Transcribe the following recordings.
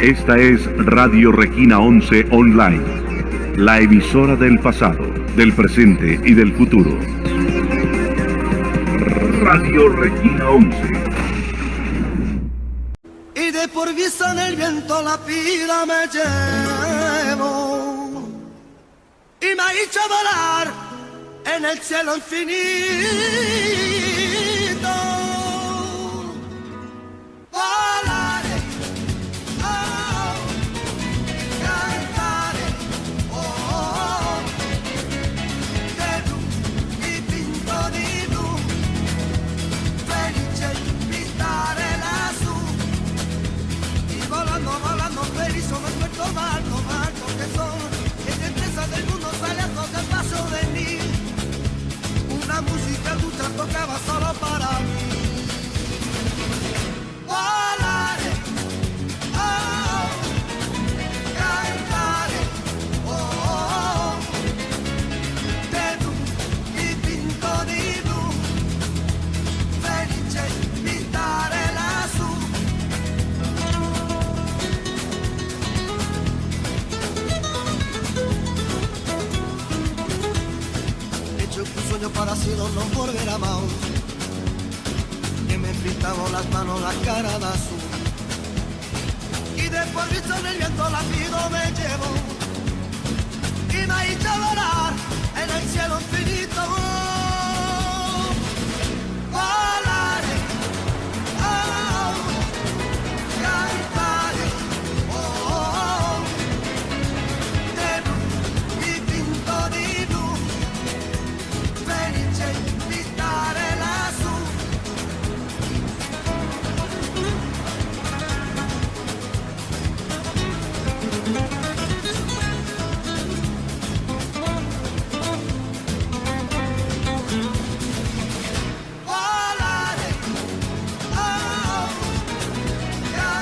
Esta es Radio Regina 11 Online, la emisora del pasado, del presente y del futuro. Radio Regina 11. Y de por vista en el viento la pila me llevo y me ha hecho volar en el cielo infinito. Volaré, oh, cantaré, oh, de blu y pinto di blu, felice pintare lassù. Y volando, volando feliz, me encuentro alto, alto que soy. En empresa del mundo sale a tocar paso de mí. Una música dulce tocaba solo para mí. Volaré, oh, cantaré, oh, de blu y pinto di blu, felice pintare lassù. Hecho un sueño parecido no volver a más, que me pintaba las manos, la cara de azul. Y después visto en el viento la pido me llevo y me ha hecho volar en el cielo infinito. Volaré, oh, cantaré, oh, de blu y pinto di blu, felice pintare lassù. Volare, oh,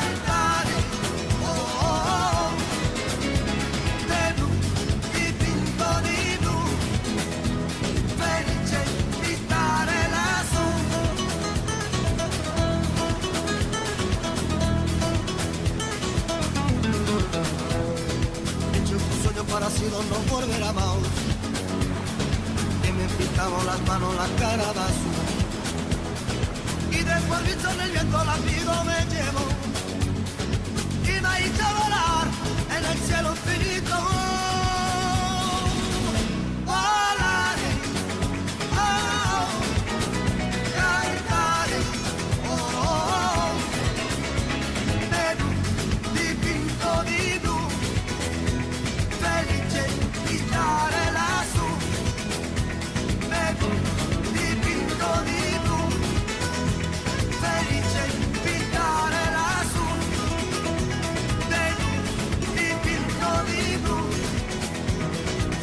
cantare, oh, de blu y pinto di blu, felice pintare lassù. Hecho un sueño parecido no volver a más, que me pintaba las manos, la cara de azul. Y después visto en el viento la pido me llevo y me ha hecho volar en el cielo infinito. Volaré, oh, cantaré, oh, de blu di pinto di blu, felice pintare lassù. De blu di pinto di blu, felice pintare lassù. De blu di pinto di blu,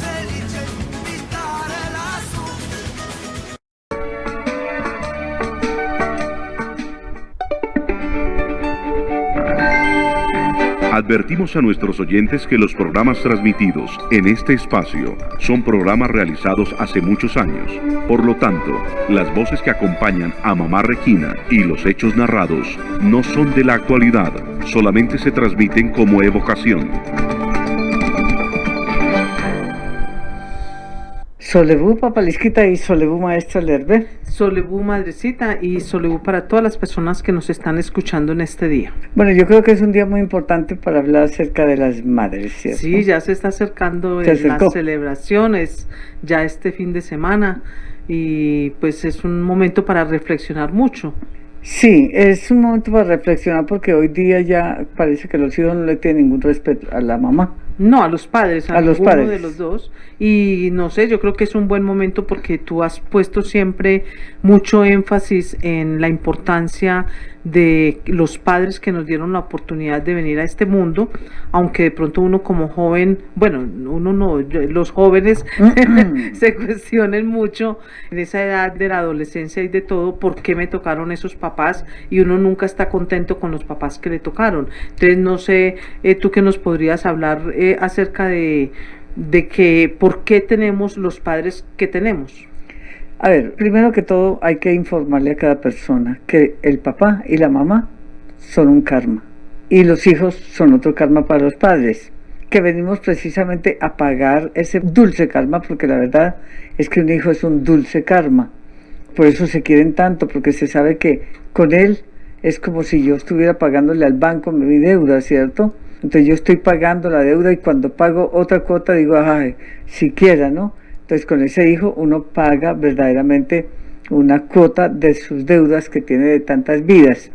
felice pintare lassù. Advertimos a nuestros oyentes que los programas transmitidos en este espacio son programas realizados hace muchos años. Por lo tanto, las voces que acompañan a Mamá Regina y los hechos narrados no son de la actualidad, solamente se transmiten como evocación. Solebu Papalisquita y Solebu Maestra Lerbe. Solebu Madrecita y Solebu para todas las personas que nos están escuchando en este día. Bueno, yo creo que es un día muy importante para hablar acerca de las madres, ¿cierto? Sí, ya se está acercando Se acercó. las celebraciones, ya este fin de semana, y pues es un momento para reflexionar mucho. Sí, es un momento para reflexionar porque hoy día ya parece que los hijos no le tienen ningún respeto a la mamá. No, a los padres, a los ninguno padres. de los dos. Y no sé, yo creo que es un buen momento porque tú has puesto siempre mucho énfasis en la importancia de los padres que nos dieron la oportunidad de venir a este mundo, aunque de pronto uno como joven, bueno, uno no, los jóvenes se cuestionen mucho en esa edad de la adolescencia y de todo, por qué me tocaron esos papás, y uno nunca está contento con los papás que le tocaron. Entonces no sé, tú qué nos podrías hablar acerca de que por qué tenemos los padres que tenemos. A ver, primero que todo hay que informarle a cada persona que el papá y la mamá son un karma. y los hijos son otro karma para los padres, que venimos precisamente a pagar ese dulce karma, porque la verdad es que un hijo es un dulce karma. Por eso se quieren tanto, porque se sabe que con él es como si yo estuviera pagándole al banco mi deuda, ¿cierto? Entonces yo estoy pagando la deuda y cuando pago otra cuota digo, ay, siquiera, ¿no? Entonces con ese hijo uno paga verdaderamente una cuota de sus deudas que tiene de tantas vidas.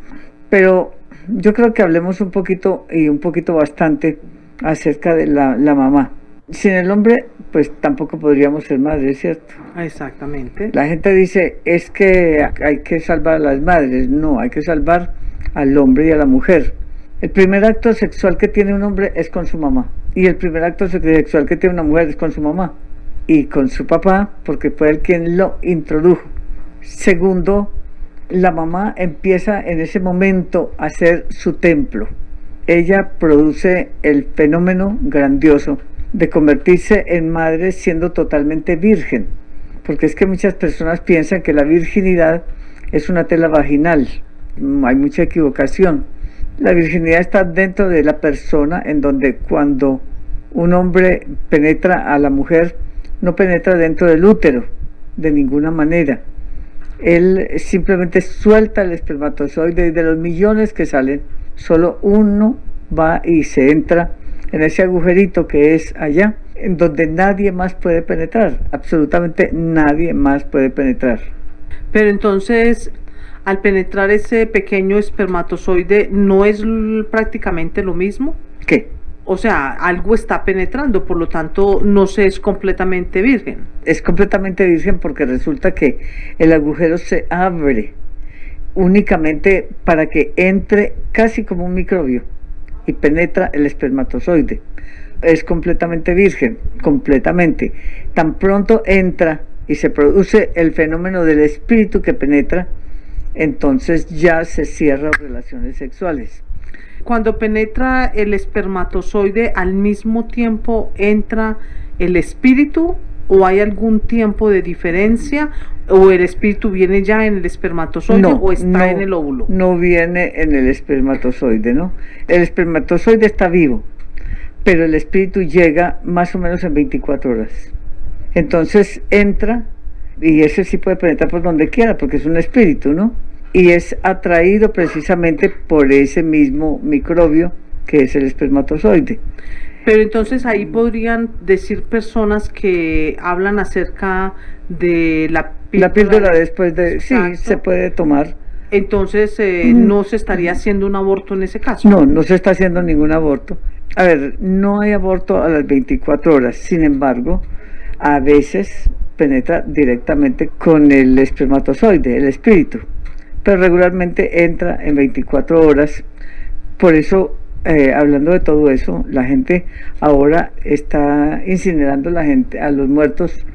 Pero yo creo que hablemos un poquito y un poquito bastante acerca de la mamá. Sin el hombre, pues tampoco podríamos ser madres, ¿cierto? Exactamente. La gente dice, es que hay que salvar a las madres. No, hay que salvar al hombre y a la mujer. El primer acto sexual que tiene un hombre es con su mamá. Y el primer acto sexual que tiene una mujer es con su mamá. Y con su papá, porque fue él quien lo introdujo. Segundo, la mamá empieza en ese momento a ser su templo. Ella produce el fenómeno grandioso de convertirse en madre siendo totalmente virgen, porque es que muchas personas piensan que la virginidad es una tela vaginal. Hay mucha equivocación. La virginidad está dentro de la persona, en donde cuando un hombre penetra a la mujer, no penetra dentro del útero de ninguna manera. Él simplemente suelta el espermatozoide y de los millones que salen, solo uno va y se entra en ese agujerito que es allá, en donde nadie más puede penetrar, absolutamente nadie más puede penetrar. Pero entonces, al penetrar ese pequeño espermatozoide, ¿no es prácticamente lo mismo? ¿Qué? O sea, algo está penetrando, por lo tanto, no se es completamente virgen. Es completamente virgen porque resulta que el agujero se abre únicamente para que entre casi como un microbio y penetra el espermatozoide. Es completamente virgen, completamente. Tan pronto entra y se produce el fenómeno del espíritu que penetra, entonces ya se cierran relaciones sexuales. Cuando penetra el espermatozoide, ¿al mismo tiempo entra el espíritu o hay algún tiempo de diferencia? ¿O el espíritu viene ya en el espermatozoide o está en el óvulo? No viene en el espermatozoide, ¿no? El espermatozoide está vivo, pero el espíritu llega más o menos en 24 horas. Entonces entra, y ese sí puede penetrar por donde quiera, porque es un espíritu, ¿no? Y es atraído precisamente por ese mismo microbio que es el espermatozoide. Pero entonces ahí podrían decir personas que hablan acerca de la píldora después de... Exacto. Sí, se puede tomar. Entonces, ¿no se estaría haciendo un aborto en ese caso? No, no se está haciendo ningún aborto. A ver, no hay aborto a las 24 horas. Sin embargo, a veces penetra directamente con el espermatozoide, el espíritu. Pero regularmente entra en 24 horas. Por eso, hablando de todo eso, la gente ahora está incinerando a los muertos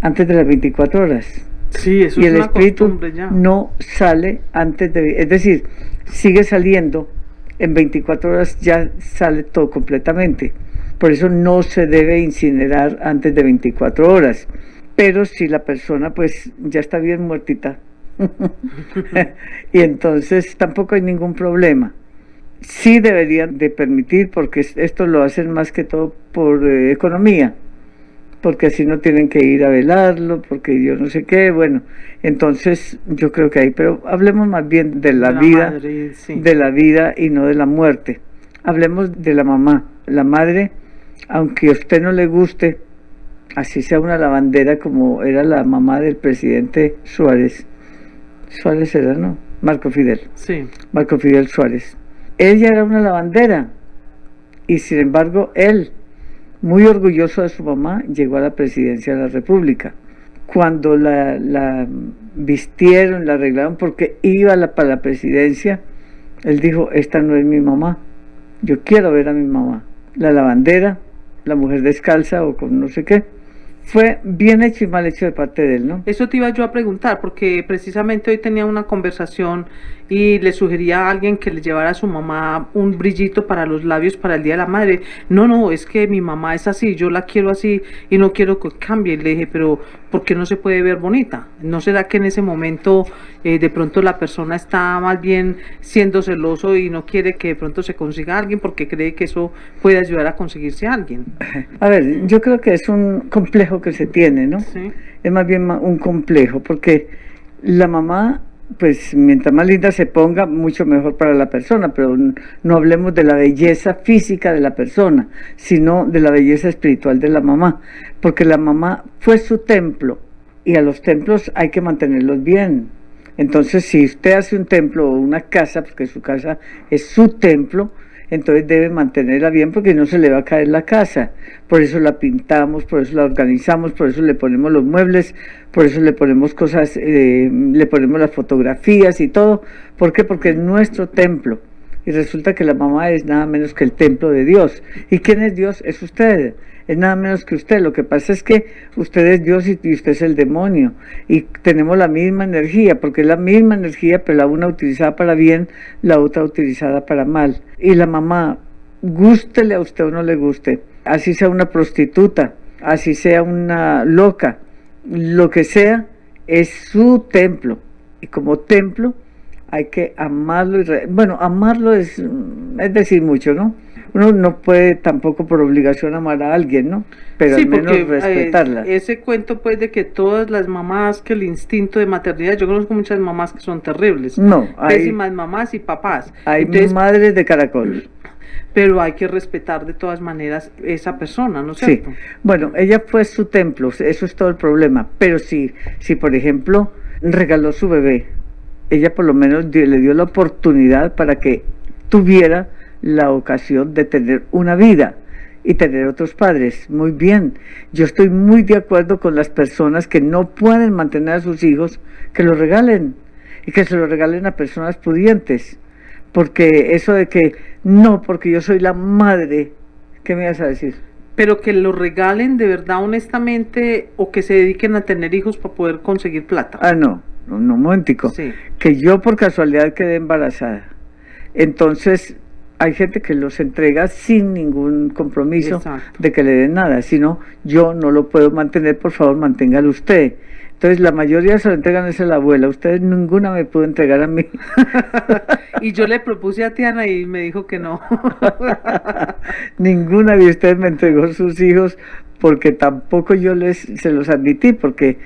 antes de las 24 horas. Sí, eso y es el una espíritu costumbre ya. no sale antes de, es decir, sigue saliendo en 24 horas, ya sale todo completamente. Por eso no se debe incinerar antes de 24 horas. Pero si la persona pues ya está bien muertita, y entonces tampoco hay ningún problema. Sí deberían de permitir, porque esto lo hacen más que todo por economía, porque así no tienen que ir a velarlo, porque yo no sé qué, bueno, entonces yo creo que hay, pero hablemos más bien de la vida, madre, sí. de la vida y no de la muerte. Hablemos de la mamá, la madre, aunque a usted no le guste, así sea una lavandera como era la mamá del presidente Suárez era, ¿no? Marco Fidel. Sí. Marco Fidel Suárez. Ella era una lavandera y sin embargo él, muy orgulloso de su mamá, llegó a la presidencia de la República. Cuando la vistieron, la arreglaron porque iba para la presidencia, él dijo, esta no es mi mamá, yo quiero ver a mi mamá. La lavandera, la mujer descalza o con no sé qué. Fue bien hecho y mal hecho de parte de él, ¿no? Eso te iba yo a preguntar, porque precisamente hoy tenía una conversación y le sugería a alguien que le llevara a su mamá un brillito para los labios para el Día de la Madre. No, es que mi mamá es así, yo la quiero así y no quiero que cambie. Le dije, pero ¿por qué no se puede ver bonita? ¿No será que en ese momento de pronto la persona está más bien siendo celoso y no quiere que de pronto se consiga a alguien porque cree que eso puede ayudar a conseguirse a alguien? A ver, yo creo que es un complejo que se tiene, ¿no? Sí. Es más bien un complejo, porque la mamá, pues mientras más linda se ponga, mucho mejor para la persona, pero no hablemos de la belleza física de la persona, sino de la belleza espiritual de la mamá, porque la mamá fue su templo y a los templos hay que mantenerlos bien. Entonces, si usted hace un templo o una casa, porque su casa es su templo, entonces debe mantenerla bien porque no se le va a caer la casa. Por eso la pintamos, por eso la organizamos, por eso le ponemos los muebles, por eso le ponemos cosas, le ponemos las fotografías y todo. ¿Por qué? Porque es nuestro templo. Y resulta que la mamá es nada menos que el templo de Dios. ¿Y quién es Dios? Es usted. Es nada menos que usted. Lo que pasa es que usted es Dios y usted es el demonio. Y tenemos la misma energía, porque es la misma energía, pero la una utilizada para bien, la otra utilizada para mal. Y la mamá, gústele a usted o no le guste, así sea una prostituta, así sea una loca, lo que sea, es su templo. Y como templo hay que amarlo. Bueno, amarlo es decir mucho, ¿no? Uno no puede tampoco por obligación amar a alguien, ¿no? Pero Sí, al menos porque respetarla. ese cuento pues de que todas las mamás, que el instinto de maternidad, yo conozco muchas mamás que son terribles, No, pésimas mamás y papás. hay Entonces, madres de caracol. pero hay que respetar de todas maneras esa persona, ¿no es Sí, cierto? bueno, ella fue su templo, eso es todo el problema. Pero si por ejemplo regaló su bebé, ella por lo menos le dio la oportunidad para que tuviera la ocasión de tener una vida y tener otros padres. Muy bien, yo estoy muy de acuerdo con las personas que no pueden mantener a sus hijos, que los regalen y que se los regalen a personas pudientes, porque eso de que no, porque yo soy la madre, ¿qué me vas a decir? Pero que lo regalen de verdad, honestamente, o que se dediquen a tener hijos para poder conseguir plata. No, un momentico, Sí. que yo por casualidad quedé embarazada, entonces hay gente que los entrega sin ningún compromiso Exacto. de que le den nada, sino yo no lo puedo mantener, por favor manténgalo usted. Entonces la mayoría se lo entregan es a la abuela, ustedes ninguna me pudo entregar a mí. Y yo le propuse a Tiana y me dijo que no. Ninguna de ustedes me entregó sus hijos porque tampoco yo se los admití, porque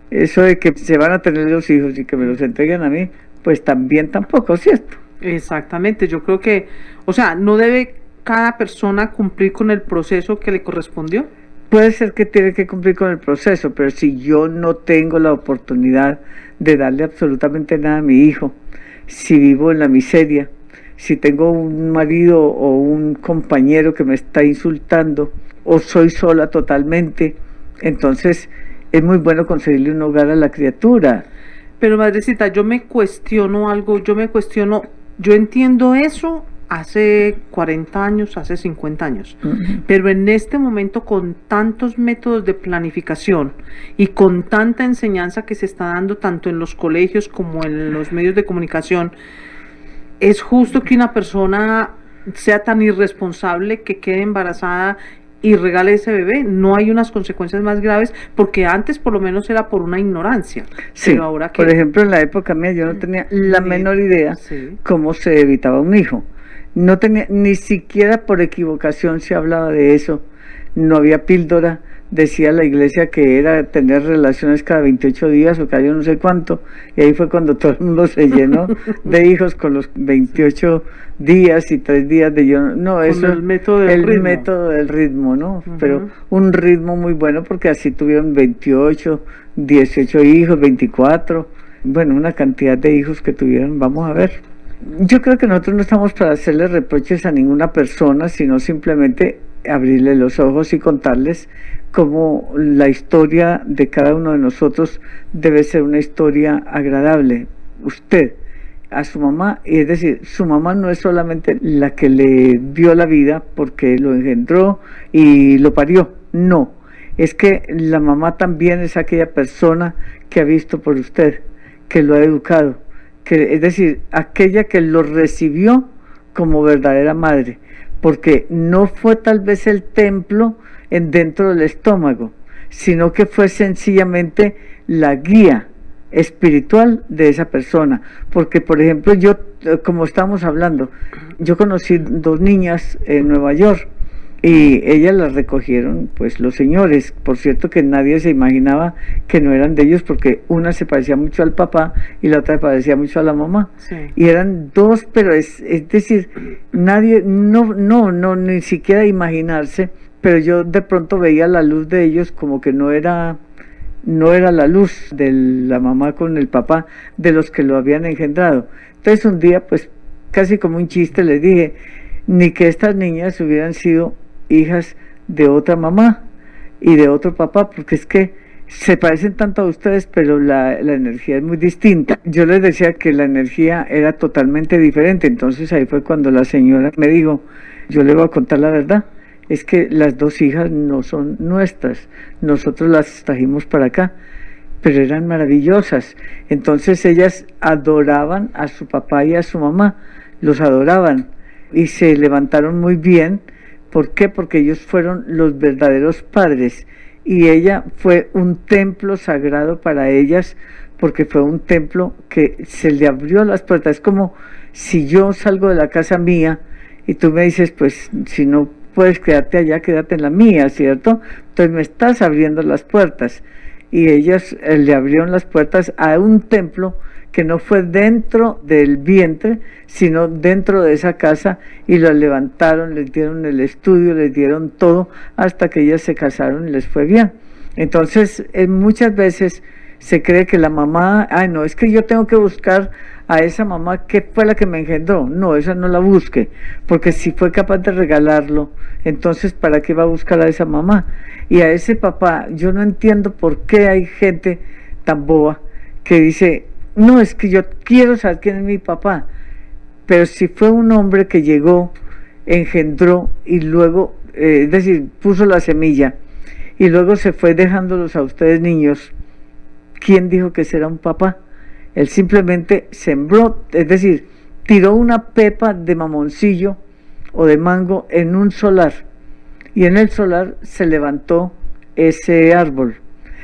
eso de que se van a tener los hijos y que me los entreguen a mí, pues también tampoco, ¿cierto? Exactamente, yo creo que, o sea, no debe cada persona cumplir con el proceso que le correspondió. Puede ser que tiene que cumplir con el proceso, pero si yo no tengo la oportunidad de darle absolutamente nada a mi hijo, si vivo en la miseria, si tengo un marido o un compañero que me está insultando, o soy sola totalmente, entonces es muy bueno conseguirle un hogar a la criatura. Pero madrecita, yo me cuestiono algo, yo entiendo eso hace 40 años, hace 50 años, pero en este momento con tantos métodos de planificación y con tanta enseñanza que se está dando tanto en los colegios como en los medios de comunicación, ¿es justo que una persona sea tan irresponsable que quede embarazada y regale ese bebé? No hay unas consecuencias más graves, porque antes por lo menos era por una ignorancia. Sí, pero ahora que... por ejemplo, en la época mía yo no tenía la menor idea Sí. cómo se evitaba un hijo. No tenía, ni siquiera por equivocación se hablaba de eso. No había píldora. Decía la iglesia que era tener relaciones cada 28 días o cada yo no sé cuánto. Y ahí fue cuando todo el mundo se llenó de hijos con los 28 días y 3 días de yo. No, eso el método del ritmo. método del ritmo, ¿no? Ujú. Pero un ritmo muy bueno porque así tuvieron 28, 18 hijos, 24. Bueno, una cantidad de hijos que tuvieron. Vamos a ver. Yo creo que nosotros no estamos para hacerle reproches a ninguna persona, sino simplemente abrirle los ojos y contarles cómo la historia de cada uno de nosotros debe ser una historia agradable. Usted, a su mamá, y es decir, su mamá no es solamente la que le dio la vida porque lo engendró y lo parió, no, es que la mamá también es aquella persona que ha visto por usted, que lo ha educado, que, es decir, aquella que lo recibió como verdadera madre, porque no fue tal vez el templo dentro del estómago, sino que fue sencillamente la guía espiritual de esa persona. Porque, por ejemplo, yo, como estábamos hablando, yo conocí 2 niñas en Nueva York y ellas las recogieron pues los señores. Por cierto que nadie se imaginaba que no eran de ellos, porque una se parecía mucho al papá y la otra se parecía mucho a la mamá. Sí. Y eran 2, pero es decir, nadie, no, ni siquiera imaginarse, pero yo de pronto veía la luz de ellos como que no era la luz de la mamá con el papá de los que lo habían engendrado. Entonces un día, pues casi como un chiste, les dije, ni que estas niñas hubieran sido hijas de otra mamá y de otro papá, porque es que se parecen tanto a ustedes, pero la energía es muy distinta. Yo les decía que la energía era totalmente diferente. Entonces ahí fue cuando la señora me dijo, yo le voy a contar la verdad, es que las 2 hijas no son nuestras, nosotros las trajimos para acá, pero eran maravillosas. Entonces ellas adoraban a su papá y a su mamá, los adoraban y se levantaron muy bien. ¿Por qué? Porque ellos fueron los verdaderos padres y ella fue un templo sagrado para ellas, porque fue un templo que se le abrió las puertas. Es como si yo salgo de la casa mía y tú me dices, pues si no puedes quedarte allá, quédate en la mía, ¿cierto? Entonces me estás abriendo las puertas. Y ellas le abrieron las puertas a un templo que no fue dentro del vientre, sino dentro de esa casa, y las levantaron, les dieron el estudio, les dieron todo, hasta que ellas se casaron y les fue bien. Entonces, muchas veces se cree que la mamá, no, es que yo tengo que buscar a esa mamá que fue la que me engendró. No, esa no la busque, porque si fue capaz de regalarlo, entonces ¿para qué va a buscar a esa mamá? Y a ese papá, yo no entiendo por qué hay gente tan boba que dice, no, es que yo quiero saber quién es mi papá. Pero si fue un hombre que llegó, engendró y luego, es decir, puso la semilla y luego se fue dejándolos a ustedes niños, ¿quién dijo que será un papá? Él simplemente sembró, es decir, tiró una pepa de mamoncillo o de mango en un solar, y en el solar se levantó ese árbol.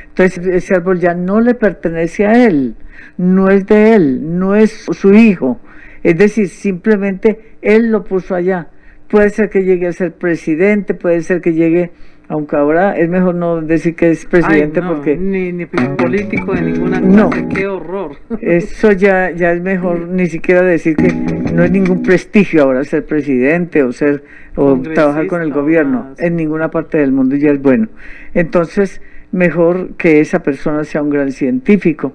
Entonces ese árbol ya no le pertenece a él, no es de él, no es su hijo, es decir, simplemente él lo puso allá. Puede ser que llegue a ser presidente, puede ser que llegue, aunque ahora es mejor no decir que es presidente. No, porque ni político de ninguna clase, no, qué horror. Eso ya es mejor ni siquiera decir que no es ningún prestigio ahora ser presidente o trabajar con el gobierno en ninguna parte del mundo, ya es bueno. Entonces, mejor que esa persona sea un gran científico,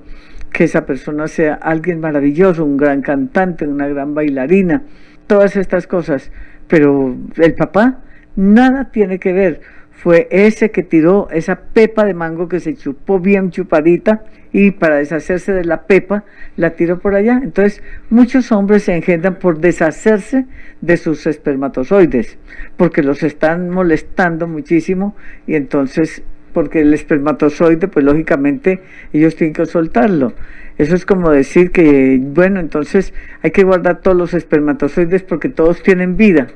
que esa persona sea alguien maravilloso, un gran cantante, una gran bailarina, todas estas cosas. Pero el papá nada tiene que ver. Fue ese que tiró esa pepa de mango que se chupó bien chupadita, y para deshacerse de la pepa la tiró por allá. Entonces muchos hombres se engendran por deshacerse de sus espermatozoides, porque los están molestando muchísimo, y entonces, porque el espermatozoide, pues lógicamente ellos tienen que soltarlo. Eso es como decir que, bueno, entonces hay que guardar todos los espermatozoides porque todos tienen vida.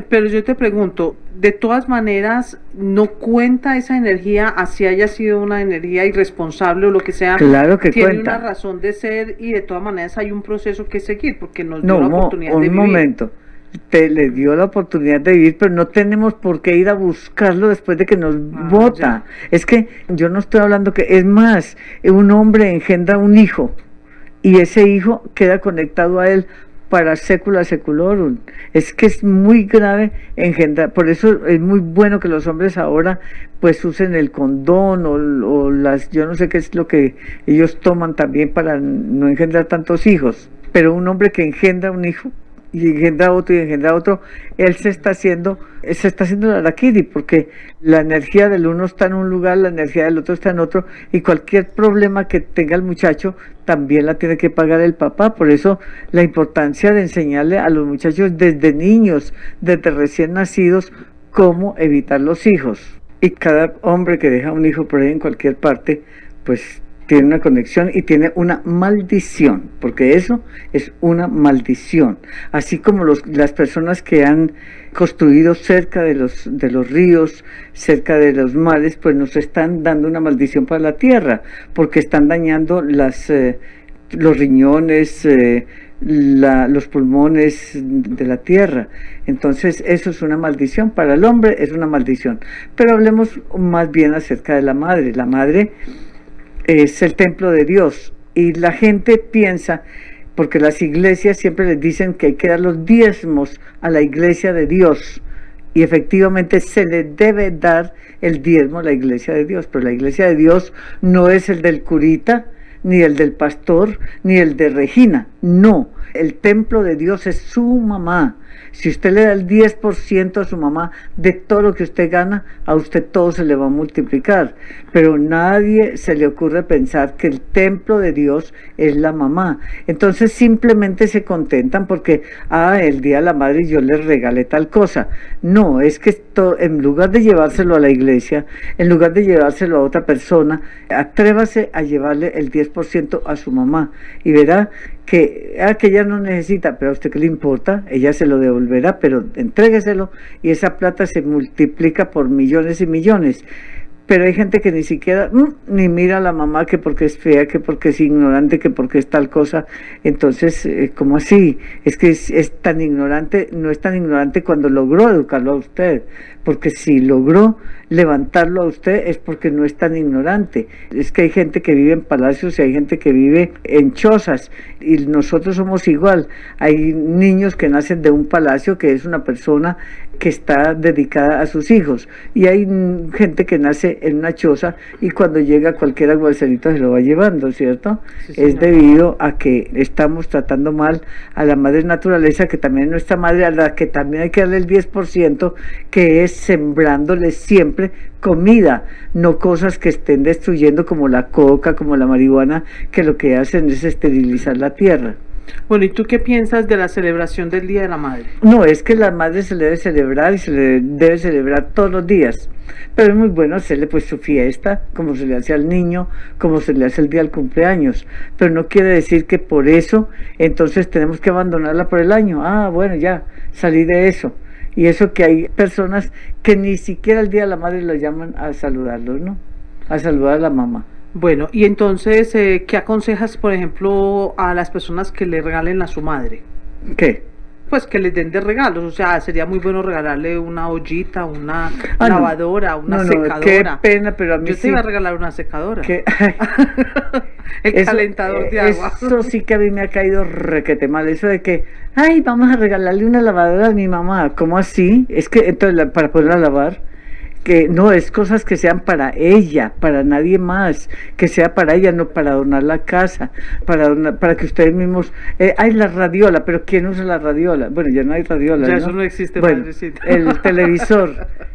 Pero yo te pregunto, de todas maneras, ¿no cuenta esa energía, así haya sido una energía irresponsable o lo que sea? Claro que tiene cuenta. Una razón de ser, y de todas maneras hay un proceso que seguir, porque nos dio la oportunidad de vivir. Un momento, le dio la oportunidad de vivir, pero no tenemos por qué ir a buscarlo después de que nos vota. Es que yo no estoy hablando que, es más, un hombre engendra un hijo y ese hijo queda conectado a él para secula seculorum. Es que es muy grave engendrar. Por eso es muy bueno que los hombres ahora pues usen el condón o las, yo no sé qué es lo que ellos toman también para no engendrar tantos hijos. Pero un hombre que engendra un hijo y engendra otro y engendra otro, él se está haciendo el harakiri, porque la energía del uno está en un lugar, la energía del otro está en otro, y cualquier problema que tenga el muchacho también la tiene que pagar el papá. Por eso la importancia de enseñarle a los muchachos desde niños, desde recién nacidos, cómo evitar los hijos. Y cada hombre que deja un hijo por ahí en cualquier parte, pues tiene una conexión y tiene una maldición, porque eso es una maldición. Así como las personas que han construido cerca de los ríos, cerca de los mares, pues nos están dando una maldición para la tierra, porque están dañando los riñones, los pulmones de la tierra. Entonces eso es una maldición, para el hombre es una maldición. Pero hablemos más bien acerca de la madre. La madre es el templo de Dios, y la gente piensa, porque las iglesias siempre les dicen que hay que dar los diezmos a la iglesia de Dios, y efectivamente se le debe dar el diezmo a la iglesia de Dios, pero la iglesia de Dios no es el del curita, ni el del pastor, ni el de Regina, no. El templo de Dios es su mamá. Si usted le da el 10% a su mamá de todo lo que usted gana, a usted todo se le va a multiplicar. Pero nadie se le ocurre pensar que el templo de Dios es la mamá. Entonces simplemente se contentan porque, el día de la madre yo les regalé tal cosa. No, es que en lugar de llevárselo a la iglesia, en lugar de llevárselo a otra persona, atrévase a llevarle el 10% a su mamá y verá que ella no necesita, pero a usted qué le importa, ella se lo devolverá, pero entrégueselo y esa plata se multiplica por millones y millones. Pero hay gente que ni siquiera ni mira a la mamá, que porque es fea, que porque es ignorante, que porque es tal cosa. Entonces, ¿cómo así? Es que es tan ignorante, no es tan ignorante cuando logró educarlo a usted, porque si logró levantarlo a usted es porque no es tan ignorante. Es que hay gente que vive en palacios y hay gente que vive en chozas, y nosotros somos igual. Hay niños que nacen de un palacio, que es una persona que está dedicada a sus hijos, y hay gente que nace en una choza y cuando llega cualquier aguacerito se lo va llevando, ¿cierto? Sí, es debido a que estamos tratando mal a la madre naturaleza, que también es nuestra madre, a la que también hay que darle el 10%, que es sembrándoles siempre comida, no cosas que estén destruyendo como la coca, como la marihuana, que lo que hacen es esterilizar la tierra. Bueno, ¿y tú qué piensas de la celebración del Día de la Madre? No, es que la madre se le debe celebrar y se le debe celebrar todos los días, pero es muy bueno hacerle pues su fiesta, como se le hace al niño, como se le hace el día del cumpleaños, pero no quiere decir que por eso entonces tenemos que abandonarla por el año. Bueno, ya, salí de eso. Y eso que hay personas que ni siquiera el Día de la Madre lo llaman a saludarlos, ¿no? A saludar a la mamá. Bueno, y entonces, ¿qué aconsejas, por ejemplo, a las personas que le regalen a su madre? ¿Qué? Pues que les den de regalos, o sea, sería muy bueno regalarle una ollita, una lavadora, una secadora. Qué pena, pero a mí yo te iba a regalar una secadora. Calentador de agua. Eso sí que a mí me ha caído requete mal, eso de que, vamos a regalarle una lavadora a mi mamá. ¿Cómo así? Es que entonces para poderla lavar, que no, es cosas que sean para ella, para nadie más, que sea para ella, no para adornar la casa, para que ustedes mismos, la radiola, pero ¿quién usa la radiola? Bueno, ya no hay radiola, ya, ¿no? Eso no existe, bueno, madrecita.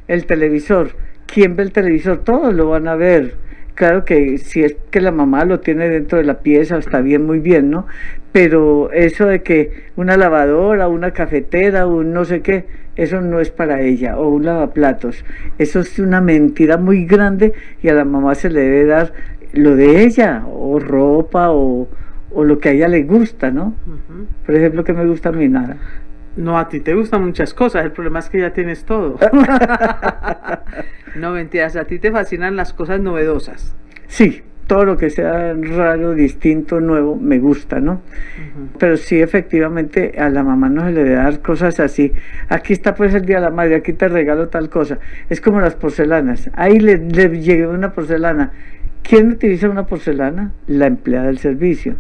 el televisor, ¿quién ve el televisor? Todos lo van a ver. Claro que si es que la mamá lo tiene dentro de la pieza, está bien, muy bien, ¿no? Pero eso de que una lavadora, una cafetera, un no sé qué, eso no es para ella, o un lavaplatos. Eso es una mentira muy grande, y a la mamá se le debe dar lo de ella, o ropa, o lo que a ella le gusta, ¿no? Uh-huh. Por ejemplo, ¿qué me gusta a mí? Nada. No, a ti te gustan muchas cosas, el problema es que ya tienes todo. No, mentiras, a ti te fascinan las cosas novedosas. Sí, todo lo que sea raro, distinto, nuevo, me gusta, ¿no? Uh-huh. Pero sí, efectivamente, a la mamá no se le debe dar cosas así. Aquí está pues el Día de la Madre, aquí te regalo tal cosa. Es como las porcelanas. Ahí le llegué una porcelana. ¿Quién utiliza una porcelana? La empleada del servicio.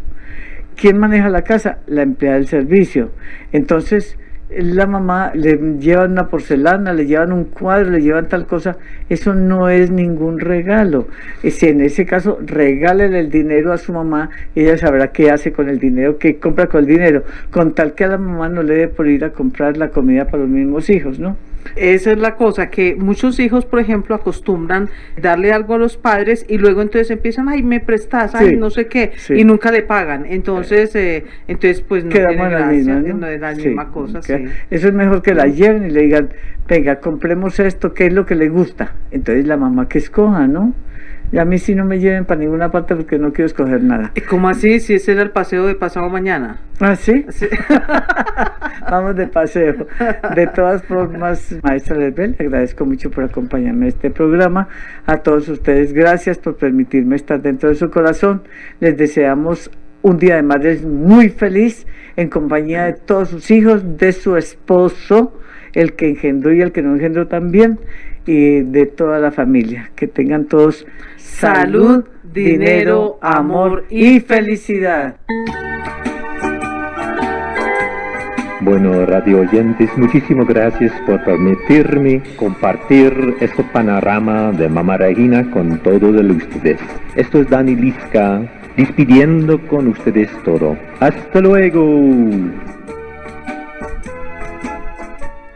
¿Quién maneja la casa? La empleada del servicio. Entonces, la mamá le llevan una porcelana, le llevan un cuadro, le llevan tal cosa. Eso no es ningún regalo. Si en ese caso, regálele el dinero a su mamá, ella sabrá qué hace con el dinero, qué compra con el dinero, con tal que a la mamá no le dé por ir a comprar la comida para los mismos hijos, ¿no? Esa es la cosa, que muchos hijos, por ejemplo, acostumbran darle algo a los padres y luego entonces empiezan, me prestas, no sé qué, y nunca le pagan. Entonces, pues no tiene gracia, no es la misma cosa. Sí. Eso es mejor que la lleven y le digan, venga, compremos esto, ¿qué es lo que le gusta? Entonces la mamá que escoja, ¿no? Y a mí sí no me lleven para ninguna parte porque no quiero escoger nada. ¿Cómo así? Si ese era el paseo de pasado mañana. ¿Ah, sí? Sí. Vamos de paseo. De todas formas, maestra Lesbel, le agradezco mucho por acompañarme a este programa. A todos ustedes, gracias por permitirme estar dentro de su corazón. Les deseamos un Día de Madres muy feliz, en compañía de todos sus hijos, de su esposo, el que engendró y el que no engendró también, y de toda la familia. Que tengan todos Salud, dinero, amor y felicidad. Bueno, radio oyentes, muchísimas gracias por permitirme compartir este panorama de Mamá Regina con todos ustedes. Esto es Dani Lisca, despidiendo con ustedes todo. ¡Hasta luego!